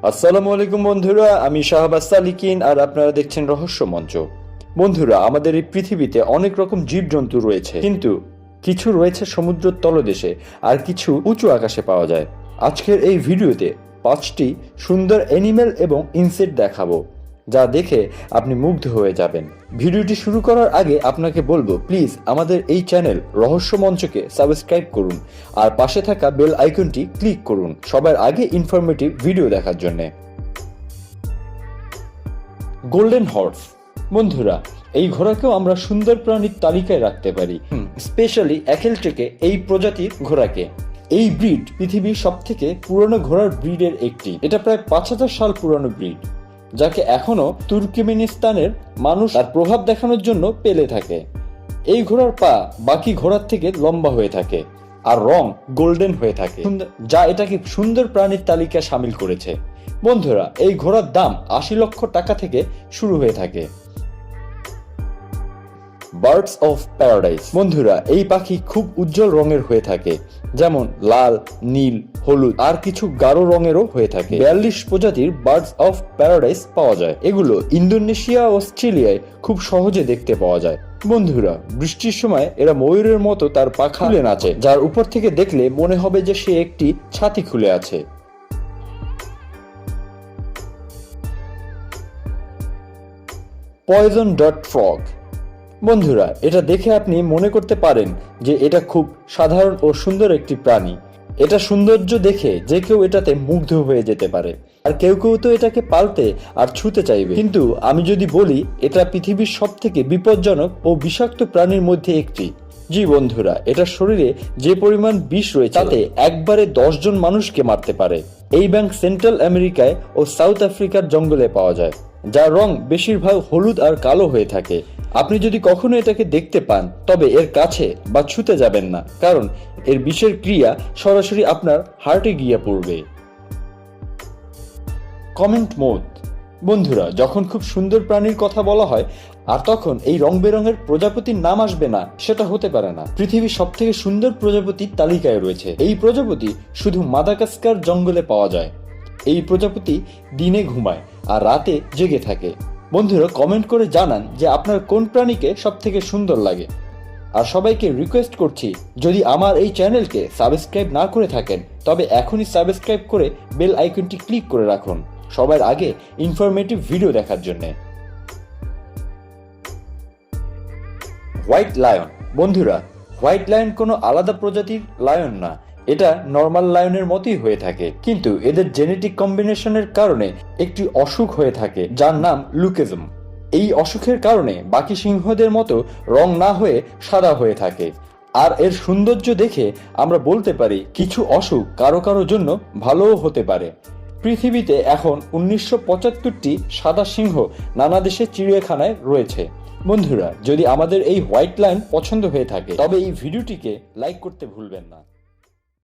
আসসালামু আলাইকুম বন্ধুরা, আমি শাহবাজ সালিকিন আর আপনারা দেখছেন রহস্য মঞ্চ। বন্ধুরা, আমাদের এই পৃথিবীতে অনেক রকম জীবজন্তু রয়েছে, কিন্তু কিছু রয়েছে সমুদ্রের তলদেশে আর কিছু উঁচু আকাশে পাওয়া যায়। আজকের এই ভিডিওতে 5টি সুন্দর অ্যানিমেল এবং ইনসেক্ট দেখাবো, যা দেখে আপনি মুগ্ধ হয়ে যাবেন। ভিডিওটি শুরু করার আগে আপনাকে বলবো, প্লিজ আমাদের এই চ্যানেল রহস্য মঞ্চকে সাবস্ক্রাইব করুন আর পাশে থাকা বেল আইকনটি ক্লিক করুন সবার আগে ইনফরমেটিভ ভিডিও দেখার জন্য। Golden horse. বন্ধুরা, এই ঘোড়াকেও আমরা সুন্দর প্রাণীর তালিকায় রাখতে পারি, স্পেশালি একেলটেকে এই প্রজাতির ঘোড়াকে। এই ব্রিড পৃথিবীর সব থেকে পুরনো ঘোড়ার ব্রিডের একটি। এটা প্রায় 5000 সাল পুরনো ব্রিড, যাকে এখনো তুর্কমেনিস্তানের মানুষ তার প্রভাব দেখানোর জন্য পেলে থাকে। এই ঘোড়ার পা বাকি ঘোড়ার থেকে লম্বা হয়ে থাকে আর রং গোল্ডেন হয়ে থাকে, যা এটাকে সুন্দর প্রাণীর তালিকায় সামিল করেছে। বন্ধুরা, এই ঘোড়ার দাম 80 লক্ষ টাকা থেকে শুরু হয়ে থাকে। Birds of paradise. বন্ধুরা, এই পাখি খুব উজ্জ্বল রঙের হয়ে থাকে, যেমন লাল, নীল, হলুদ আর কিছু গাঢ় রঙেরও হয়ে থাকে। 42 প্রজাতির বার্ডস অফ প্যারাডাইস পাওয়া যায়। এগুলো ইন্দোনেশিয়া ও অস্ট্রেলিয়ায় খুব সহজে দেখতে পাওয়া যায়। বন্ধুরা, বৃষ্টির সময় এরা ময়ূরের মতো তার পাখা খুলে নাচে, যার উপর থেকে দেখলে মনে হবে যে সে একটি ছাতি খুলে আছে। Poison dot frog. বন্ধুরা, এটা দেখে আপনি মনে করতে পারেন যে এটা খুব সাধারণ ও সুন্দর একটি প্রাণী। এটা সৌন্দর্য দেখে যে কেউ এটাতে মুগ্ধ হয়ে যেতে পারে, আর কেউ কেউ তো এটাকে পালতে আর ছুঁতে চাইবে। কিন্তু আমি যদি বলি, এটা পৃথিবীর সব থেকে বিপজ্জনক ও বিষাক্ত প্রাণীর মধ্যে একটি। জি বন্ধুরা, এটার শরীরে যে পরিমাণ বিষ রয়েছে তাতে একবারে 10 জন মানুষকে মারতে পারে। এই ব্যাঙ সেন্ট্রাল আমেরিকায় ও সাউথ আফ্রিকার জঙ্গলে পাওয়া যায়, যার রং বেশিরভাগ হলুদ আর কালো হয়ে থাকে। আপনি যদি কখনো এটাকে দেখতে পান, তবে এর কাছে বা ছুঁতে যাবেন না, কারণ এর বিষের ক্রিয়া সরাসরি আপনার হার্টে গিয়ে পড়বে। Comment mode. বন্ধুরা, যখন খুব সুন্দর প্রাণীর কথা বলা হয় আর তখন এই রং বেরঙের প্রজাপতির নাম আসবে না, সেটা হতে পারে না। পৃথিবীর সব থেকে সুন্দর প্রজাপতির তালিকায় রয়েছে। এই প্রজাপতি শুধু মাদাগাস্কার জঙ্গলে পাওয়া যায়। এই প্রজাপতি দিনে ঘুমায় আর রাতে জেগে থাকে। বন্ধুরা, কমেন্ট করে জানান যে আপনার কোন প্রাণীকে সব থেকে সুন্দর লাগে। আর সবাইকে রিকোয়েস্ট করছি, যদি আমার এই চ্যানেলকে সাবস্ক্রাইব না করে থাকেন, তবে এখনই সাবস্ক্রাইব করে বেল আইকনটি ক্লিক করে রাখুন সবার আগে ইনফরমেটিভ ভিডিও দেখার জন্য। White lion. বন্ধুরা, হোয়াইট লায়ন কোনো আলাদা প্রজাতির লায়ন না, এটা নর্মাল লায়নের মতোই হয়ে থাকে, কিন্তু এদের জেনেটিক কম্বিনেশনের কারণে একটি অসুখ হয়ে থাকে, যার নাম লুকেজম। এই অসুখের কারণে বাকি সিংহদের মতো রং না হয়ে সাদা হয়ে থাকে। আর এর সৌন্দর্য দেখে আমরা বলতে পারি, কিছু অসুখ কারো কারো জন্য ভালোও হতে পারে। পৃথিবীতে এখন 1975টি সাদা সিংহ নানা দেশের চিড়িয়াখানায় রয়েছে। বন্ধুরা, যদি আমাদের এই হোয়াইট লায়ন পছন্দ হয়ে থাকে, তবে এই ভিডিওটিকে লাইক করতে ভুলবেন না।